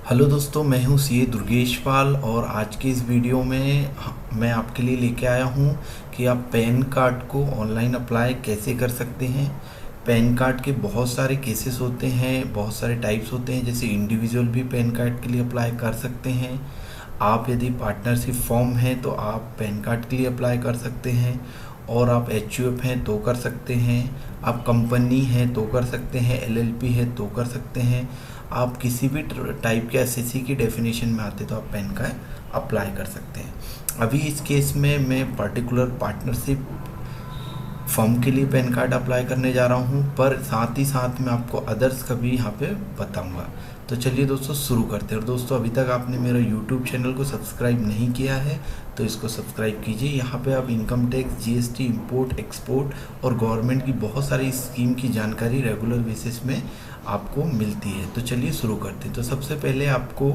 Hello दोस्तों, मैं हूं सीए दुर्गेश पाल और आज के इस वीडियो में मैं आपके लिए लेके आया हूं कि आप पैन कार्ड को ऑनलाइन अप्लाई कैसे कर सकते हैं। पैन कार्ड के बहुत सारे केसेस होते हैं, बहुत सारे टाइप्स होते हैं। जैसे इंडिविजुअल भी पैन कार्ड के लिए अप्लाई कर सकते हैं। आप यदि पार्टनरशिप फॉर्म है तो आप पैन कार्ड के लिए अप्लाई कर सकते हैं, और आप एचयूएफ हैं तो कर सकते हैं, आप कंपनी हैं तो कर सकते हैं, एलएलपी है तो कर सकते हैं। आप किसी भी टाइप के एसएससी की डेफिनेशन में आते तो आप पैन कार्ड अप्लाई कर सकते हैं। अभी इस केस में मैं पर्टिकुलर पार्टनरशिप फॉर्म के लिए पैन कार्ड अप्लाई करने जा रहा हूं, पर साथ ही साथ मैं आपको अदर्स का भी यहाँ पे बताऊंगा। तो चलिए दोस्तों शुरू करते हैं। और दोस्तों, अभी तक आपने मेरा यूट्यूब चैनल को सब्सक्राइब नहीं किया है तो इसको सब्सक्राइब कीजिए। यहाँ पे आप income tax, GST, import export और गवर्नमेंट की बहुत सारी स्कीम की जानकारी रेगुलर बेसिस में आपको मिलती है। तो चलिए शुरू करते हैं। तो सबसे पहले आपको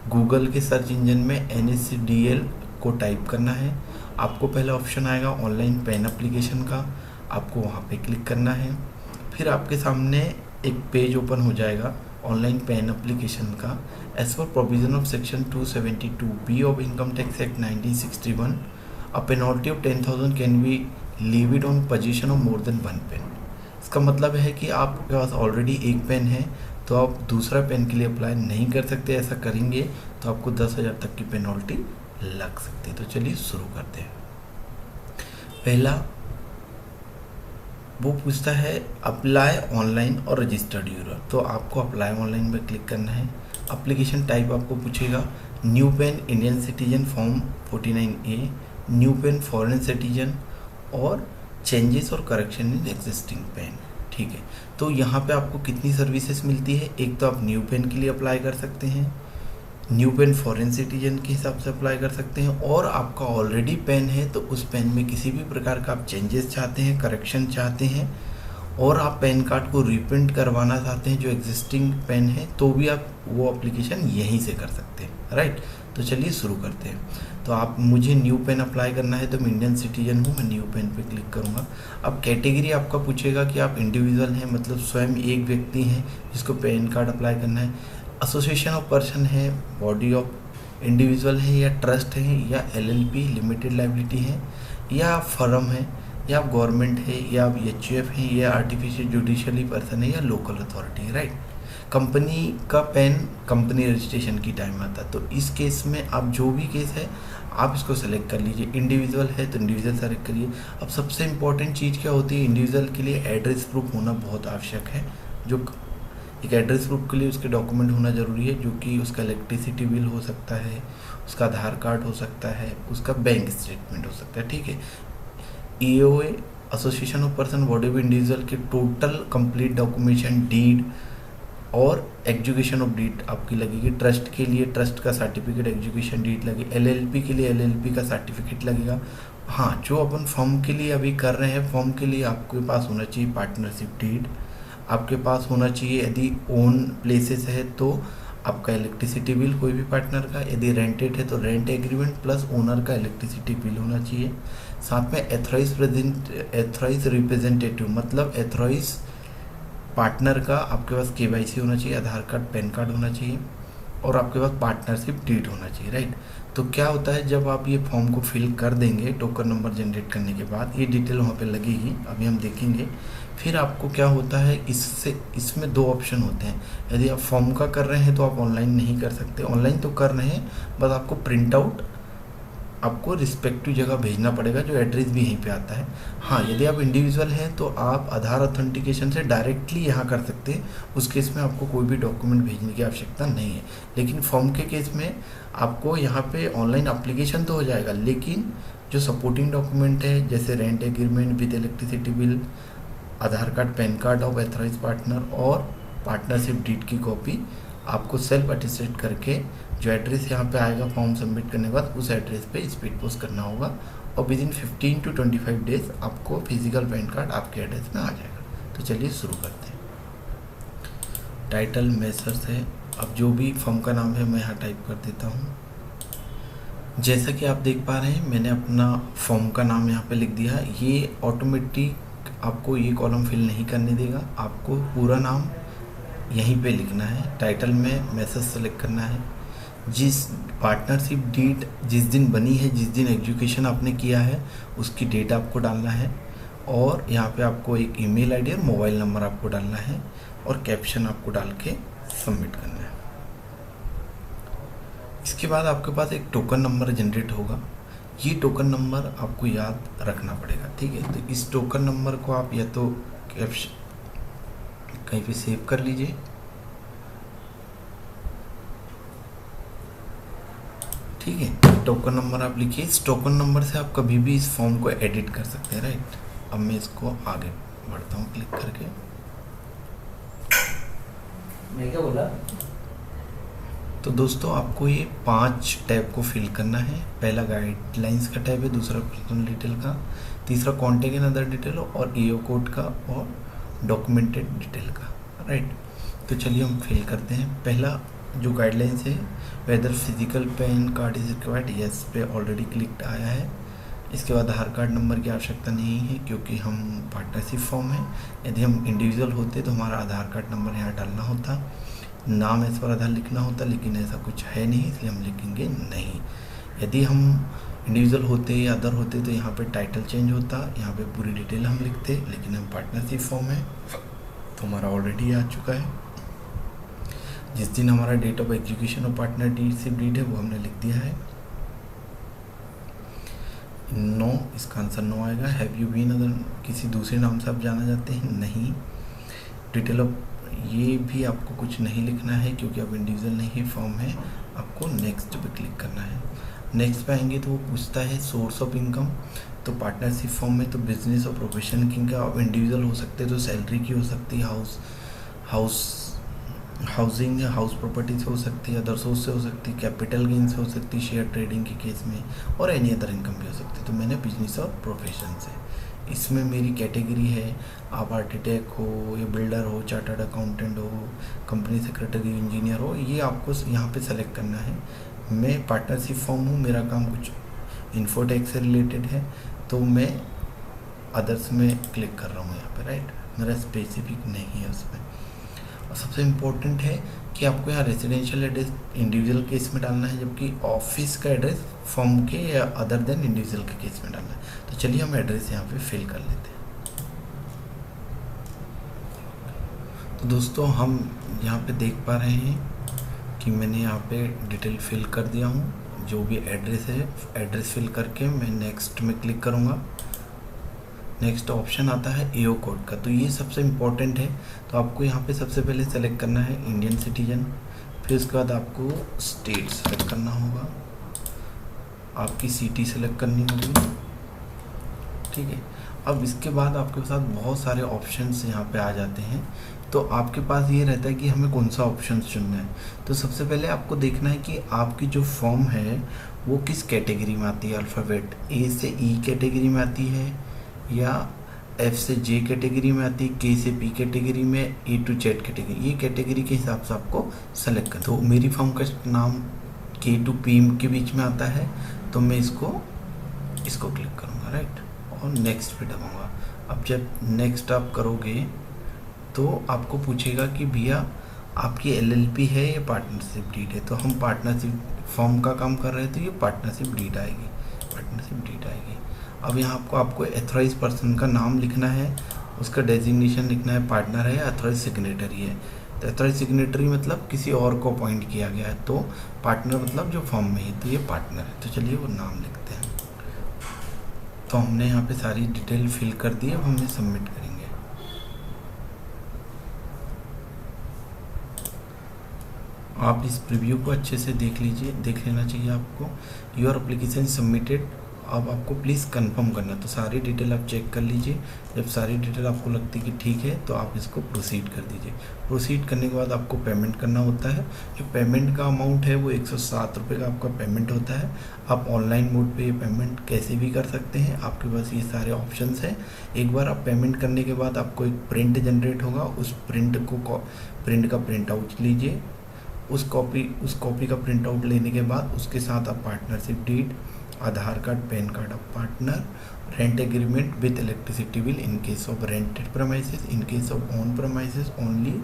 गूगल के सर्च इंजन में NSDL को टाइप करना है। आपको पहला ऑप्शन आएगा ऑनलाइन पैन एप्लीकेशन का, आपको वहाँ पे क्लिक करना है। फिर आपके सामने एक पेज ओपन हो जाएगा ऑनलाइन पैन एप्लीकेशन का। As per provision of section 272B of income tax act 1961, a penalty of 10,000 can be levied on position of more than one PAN. इसका मतलब है कि आपके पास ऑलरेडी एक पेन है तो आप दूसरा पेन के लिए अप्लाई नहीं कर सकते। ऐसा करेंगे तो आपको 10,000 तक की पेनल्टी लग सकती है। तो चलिए शुरू करते हैं। पहला वो पूछता है अप्लाई ऑनलाइन और रजिस्टर्ड यूजर, तो आपको अप्लाई ऑनलाइन में क्लिक करना है। एप्लीकेशन टाइप आपको पूछेगा new PAN Indian citizen form 49A, new PAN foreign citizen, और चेंजेस और करेक्शन इन एग्जिस्टिंग पेन। ठीक है, तो यहाँ पे आपको कितनी सर्विसेज मिलती है। एक तो आप न्यू पेन के लिए अप्लाई कर सकते हैं, न्यू पेन फॉरेन सिटीजन के हिसाब से अप्लाई कर सकते हैं, और आपका ऑलरेडी पेन है तो उस पेन में किसी भी प्रकार का आप चेंजेस चाहते हैं, करेक्शन चाहते हैं, और आप पैन कार्ड को रीप्रिंट करवाना चाहते हैं जो एग्जिस्टिंग पेन है, तो भी आप वो एप्लीकेशन यहीं से कर सकते हैं। राइट, तो चलिए शुरू करते हैं। तो आप मुझे न्यू पेन अप्लाई करना है तो मैं इंडियन सिटीजन हूँ, मैं न्यू पेन पे क्लिक करूँगा। अब कैटेगरी आपका पूछेगा कि आप इंडिविजुअल हैं, मतलब स्वयं एक व्यक्ति हैं जिसको पैन कार्ड अप्लाई करना है, एसोसिएशन ऑफ पर्सन है, बॉडी ऑफ इंडिविजुअल है, या ट्रस्ट है, या एलएलपी लिमिटेड लाइबिलिटी है, या फर्म है, या आप गवर्नमेंट है, या आप एचयूएफ है, या आर्टिफिशियल जुडिशियली पर्सन है, या लोकल अथॉरिटी है। राइट, कंपनी का पेन कंपनी रजिस्ट्रेशन की टाइम आता है, तो इस केस में आप जो भी केस है आप इसको सेलेक्ट कर लीजिए। इंडिविजुअल है तो इंडिविजुअल सेलेक्ट करिए। अब सबसे इम्पॉर्टेंट चीज़ क्या होती है, इंडिविजुअल के लिए एड्रेस प्रूफ होना बहुत आवश्यक है। जो एक एड्रेस प्रूफ के लिए उसके डॉक्यूमेंट होना ज़रूरी है, जो कि उसका इलेक्ट्रिसिटी बिल हो सकता है, उसका आधार कार्ड हो सकता है, उसका बैंक स्टेटमेंट हो सकता है। ठीक है, EOA association of person body of individual के टोटल कंप्लीट डॉक्यूमेंटेशन, डीड और एग्जीक्यूशन ऑफ डीड आपकी लगेगी। ट्रस्ट के लिए ट्रस्ट का सर्टिफिकेट, एग्जीक्यूशन डीड लगे। एलएलपी के लिए एलएलपी का सर्टिफिकेट लगेगा। हाँ, जो अपन फॉर्म के लिए अभी कर रहे हैं, फॉर्म के लिए आपके पास होना चाहिए पार्टनरशिप डीड, आपके पास होना चाहिए। यदि ओन प्लेसेस है तो आपका इलेक्ट्रिसिटी बिल कोई भी पार्टनर का, यदि रेंटेड है तो रेंट एग्रीमेंट प्लस ओनर का इलेक्ट्रिसिटी बिल होना चाहिए। साथ में एथराइज रिप्रेजेंटेटिव, मतलब एथराइज पार्टनर का आपके पास KYC होना चाहिए, आधार कार्ड, पैन कार्ड होना चाहिए, और आपके पास पार्टनरशिप डीड होना चाहिए। राइट, तो क्या होता है जब आप ये फॉर्म को फिल कर देंगे टोकन नंबर जनरेट करने के बाद, ये डिटेल वहाँ पे लगेगी, अभी हम देखेंगे। फिर आपको क्या होता है, इसमें दो ऑप्शन होते हैं। यदि आप फॉर्म का कर रहे हैं तो आप ऑनलाइन नहीं कर सकते, ऑनलाइन तो कर रहे हैं, बस आपको प्रिंट आउट आपको रिस्पेक्टिव जगह भेजना पड़ेगा, जो एड्रेस भी यहीं पे आता है। हाँ, यदि आप इंडिविजुअल हैं तो आप आधार ऑथेंटिकेशन से डायरेक्टली यहाँ कर सकते हैं, उस केस में आपको कोई भी डॉक्यूमेंट भेजने की आवश्यकता नहीं है। लेकिन फॉर्म के केस में आपको यहाँ पे ऑनलाइन एप्लीकेशन तो हो जाएगा, लेकिन जो सपोर्टिंग डॉक्यूमेंट है जैसे rent agreement with electricity bill, Aadhaar card, PAN card of authorise partner और पार्टनरशिप डीड की कॉपी आपको सेल्फ अटेस्टेड करके जो एड्रेस यहाँ पे आएगा फॉर्म सबमिट करने के बाद, उस एड्रेस पे स्पीड पोस्ट करना होगा, और विद इन 15 to 25 डेज आपको फिजिकल पैन कार्ड आपके एड्रेस में आ जाएगा। तो चलिए शुरू करते हैं। टाइटल मेसर्स है। अब जो भी फॉर्म का नाम है मैं यहाँ टाइप कर देता हूँ। जैसा कि आप देख पा रहे हैं, मैंने अपना फॉर्म का नाम यहाँ पे लिख दिया। ये ऑटोमेटिक आपको ये कॉलम फिल नहीं करने देगा, आपको पूरा नाम यहीं पे लिखना है। टाइटल में मैसेज सेलेक्ट करना है। जिस पार्टनरशिप डीड जिस दिन बनी है, जिस दिन एग्जीक्यूशन आपने किया है, उसकी डेट आपको डालना है। और यहाँ पे आपको एक ईमेल आईडी और मोबाइल नंबर आपको डालना है और कैप्शन आपको डाल के सबमिट करना है। इसके बाद आपके पास एक टोकन नंबर जनरेट होगा। ये टोकन नंबर आपको याद रखना पड़ेगा, ठीक है। तो इस टोकन नंबर को आप या तो कहीं पे सेव कर लीजिए, ठीक है। टोकन नंबर आप लिखिए। इस टोकन नंबर से आप कभी भी इस फॉर्म को एडिट कर सकते हैं, राइट। अब मैं इसको आगे बढ़ता हूँ क्लिक करके। मैं क्या बोला? तो दोस्तों आपको ये 5 टैब को फिल करना है। पहला गाइडलाइंस का टैब है, दूसरा पर्सनल डिटेल का, तीसरा कॉन्टेक्ट एंड अदर डिटेल और ईओ कोड का और डॉक्यूमेंटेड डिटेल का, राइट। तो चलिए हम फिल करते हैं। पहला जो गाइडलाइंस है, whether physical PAN card is required, yes पे ऑलरेडी क्लिक आया है। इसके बाद आधार कार्ड नंबर की आवश्यकता नहीं है क्योंकि हम पार्टनरशिप फॉर्म है। यदि हम इंडिविजुअल होते तो हमारा आधार कार्ड नंबर यहाँ डालना होता, नाम इस पर आधार लिखना होता, लेकिन ऐसा कुछ है नहीं इसलिए हम लिखेंगे नहीं। यदि हम इंडिविजुअल होते या अदर होते तो यहाँ पे टाइटल चेंज होता, यहाँ पे पूरी डिटेल हम लिखते, लेकिन हम पार्टनरशिप फॉर्म है तो हमारा ऑलरेडी आ चुका है। जिस दिन हमारा डेट ऑफ एग्जीक्यूशन और पार्टनरशिप डीड है वो हमने लिख दिया है। नो, इसका आंसर नो आएगा। हैव यू बीन अदर, किसी दूसरे नाम से आप जाना चाहते हैं, नहीं। डिटेल ऑफ, ये भी आपको कुछ नहीं लिखना है क्योंकि अब इंडिविजुअल नहीं फॉर्म है। आपको नेक्स्ट पे क्लिक करना है। नेक्स्ट पे आएंगे तो वो पूछता है सोर्स ऑफ इनकम। तो पार्टनरशिप फॉर्म में तो बिजनेस और प्रोफेशन की इनकम, अब इंडिविजुअल हो सकते हैं तो सैलरी की हो सकती है, हाउसिंग या हाउस प्रॉपर्टी से हो सकती है, अदर सोर्स से हो सकती है, कैपिटल गेन से हो सकती है शेयर ट्रेडिंग के केस में, और एनी अदर इनकम भी हो सकती है। तो मैंने बिजनेस और प्रोफेशन से, इसमें मेरी कैटेगरी है, आप आर्किटेक्ट हो या बिल्डर हो, चार्टर्ड अकाउंटेंट हो, कंपनी सेक्रेटरी, इंजीनियर हो, ये आपको यहाँ पे सेलेक्ट करना है। मैं पार्टनरशिप फॉर्म हूँ, मेरा काम कुछ इन्फोटेक से रिलेटेड है तो मैं अदर्स में क्लिक कर रहा हूँ यहाँ पे, राइट। मेरा स्पेसिफिक नहीं है उसमें। और सबसे इम्पोर्टेंट है कि आपको यहाँ रेजिडेंशियल एड्रेस इंडिविजुअल केस में डालना है, जबकि ऑफिस का एड्रेस फॉर्म के या अदर देन इंडिविजुअल के केस में डालना है। तो चलिए हम एड्रेस यहाँ पे फिल कर लेते हैं। तो दोस्तों हम यहाँ पे देख पा रहे हैं कि मैंने यहाँ पे डिटेल फिल कर दिया हूँ। जो भी एड्रेस है, एड्रेस फिल करके मैं नेक्स्ट में क्लिक करूँगा। नेक्स्ट ऑप्शन आता है ईओ कोड का, तो ये सबसे इम्पोर्टेंट है। तो आपको यहाँ पे सबसे पहले सेलेक्ट करना है इंडियन सिटीजन, फिर उसके बाद आपको स्टेट सेलेक्ट करना होगा, आपकी सिटी सेलेक्ट करनी होगी, ठीक है। अब इसके बाद आपके साथ बहुत सारे ऑप्शंस यहाँ पे आ जाते हैं, तो आपके पास ये रहता है कि हमें कौन सा ऑप्शन चुनना है। तो सबसे पहले आपको देखना है कि आपकी जो फॉर्म है वो किस कैटेगरी में आती है। अल्फ़ाबेट ए से ई कैटेगरी में आती है या एफ से जे कैटेगरी में आती है, के से पी कैटेगरी में, ए टू जेड कैटेगरी। ये कैटेगरी के हिसाब से आपको सेलेक्ट कर। तो मेरी फॉर्म का नाम के टू पी के बीच में आता है तो मैं इसको क्लिक करूँगा, राइट, और नेक्स्ट पे दबाऊँगा। अब जब नेक्स्ट आप करोगे तो आपको पूछेगा कि भैया आपकी एलएलपी है या पार्टनरशिप डीड है। तो हम पार्टनरशिप फॉर्म का काम कर रहे हैं तो ये पार्टनरशिप डीड आएगी, पार्टनरशिप डीड आएगी। अब यहाँ आपको एथोराइज पर्सन का नाम लिखना है, उसका डेजिग्नेशन लिखना है, पार्टनर है या एथोराइज सिग्नेटरी है। तो एथोराइज सिग्नेटरी मतलब किसी और को अपॉइंट किया गया है, तो पार्टनर मतलब जो फॉर्म में है, तो ये पार्टनर है। तो चलिए वो नाम लिखते हैं। तो हमने यहाँ पे सारी डिटेल फिल कर दी, अब हमने सबमिट करेंगे। आप इस प्रीव्यू को अच्छे से देख लीजिए, देख लेना चाहिए आपको। योर एप्लीकेशन सबमिटेड, अब आपको प्लीज़ कंफर्म करना। तो सारी डिटेल आप चेक कर लीजिए। जब सारी डिटेल आपको लगती है कि ठीक है तो आप इसको प्रोसीड कर दीजिए। प्रोसीड करने के बाद आपको पेमेंट करना होता है। जो पेमेंट का अमाउंट है वो 107 रुपये का आपका पेमेंट होता है। आप ऑनलाइन मोड पे ये पेमेंट कैसे भी कर सकते हैं, आपके पास ये सारे ऑप्शंस हैं। एक बार आप पेमेंट करने के बाद आपको एक प्रिंट जनरेट होगा, उस प्रिंट का प्रिंट आउट लीजिए। उस कॉपी का प्रिंट आउट लेने के बाद उसके साथ आप partnership deed, Aadhaar card, PAN card of partner, rent agreement with electricity bill in case of rented premises, in case of own premises only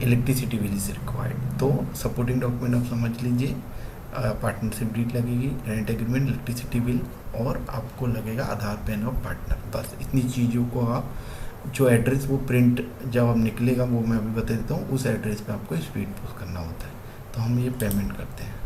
electricity bill is required. तो सपोर्टिंग डॉक्यूमेंट आप समझ लीजिए, पार्टनरशिप डीड लगेगी, rent agreement, electricity bill और आपको लगेगा आधार pan of partner. बस इतनी चीज़ों को आप जो एड्रेस वो प्रिंट जब अब निकलेगा वो मैं अभी बता देता हूँ, उस एड्रेस पे आपको स्पीड पोस्ट करना होता है। तो हम ये पेमेंट करते हैं।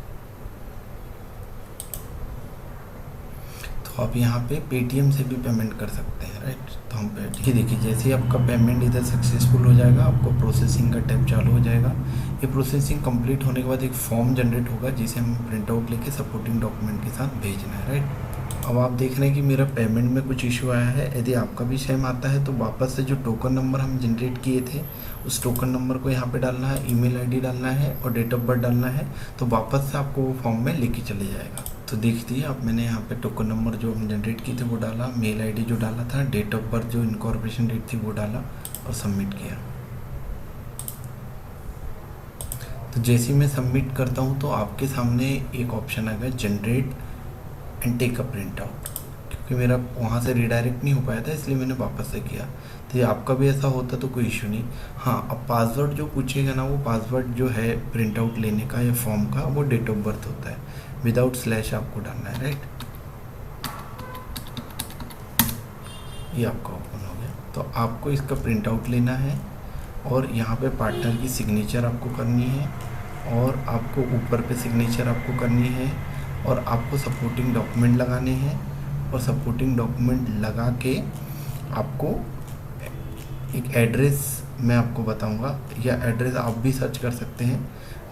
तो आप यहाँ पे पेटीएम से भी पेमेंट कर सकते हैं, राइट। तो हम ये देखिए, जैसे ही आपका पेमेंट इधर सक्सेसफुल हो जाएगा, आपको प्रोसेसिंग का टैब चालू हो जाएगा। ये प्रोसेसिंग कंप्लीट होने के बाद एक फॉर्म जनरेट होगा जिसे हम प्रिंट आउट लेके सपोर्टिंग डॉक्यूमेंट के साथ भेजना है, राइट। अब आप देख रहे हैं कि मेरा पेमेंट में कुछ इशू आया है। यदि आपका भी सेम आता है तो वापस से जो टोकन नंबर हम जनरेट किए थे उस टोकन नंबर को यहाँ पे डालना है, ईमेल आईडी डालना है और डेट ऑफ बर्थ डालना है। तो वापस से आपको वो फॉर्म में लेके चले जाएगा। तो देखिए अब मैंने यहाँ पे टोकन नंबर जो हम जनरेट किए थे वो डाला, मेल आईडी जो डाला था, डेट ऑफ बर्थ जो इनकॉर्पोरेशन डेट थी वो डाला और सबमिट किया। तो जैसे ही मैं सबमिट करता हूँ तो आपके सामने एक ऑप्शन आएगा generate and take a print out. क्योंकि मेरा वहाँ से रिडायरेक्ट नहीं हो पाया था इसलिए मैंने वापस से किया। तो ये आपका भी ऐसा होता तो कोई इशू नहीं। हाँ, अब पासवर्ड जो पूछेगा ना, वो पासवर्ड जो है प्रिंट आउट लेने का या फॉर्म का, वो डेट ऑफ बर्थ होता है, विदाउट स्लैश आपको डालना है, राइट। ये आपका ओपन हो गया। तो आपको इसका प्रिंट आउट लेना है और यहाँ पे पार्टनर की सिग्नेचर आपको करनी है और आपको ऊपर पे सिग्नेचर आपको करनी है और आपको सपोर्टिंग डॉक्यूमेंट लगाने हैं और सपोर्टिंग डॉक्यूमेंट लगा के आपको एक एड्रेस मैं आपको बताऊंगा, या एड्रेस आप भी सर्च कर सकते हैं,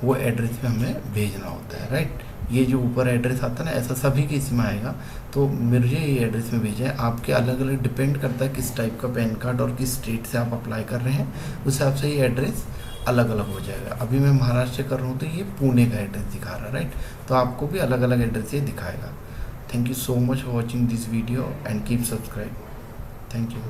वो एड्रेस पे हमें भेजना होता है, राइट। ये जो ऊपर एड्रेस आता है ना, ऐसा सभी के इसमें आएगा। तो मुझे ये एड्रेस में भेजा है। आपके अलग अलग डिपेंड करता है किस टाइप का पैन कार्ड और किस स्टेट से आप अप्लाई कर रहे हैं, उस हिसाब से ये एड्रेस अलग अलग हो जाएगा। अभी मैं महाराष्ट्र से कर रहा हूँ तो ये पुणे का एड्रेस दिखा रहा है, राइट। तो आपको भी अलग अलग एड्रेस ये दिखाएगा। Thank you so much for watching this video and keep subscribe. Thank you.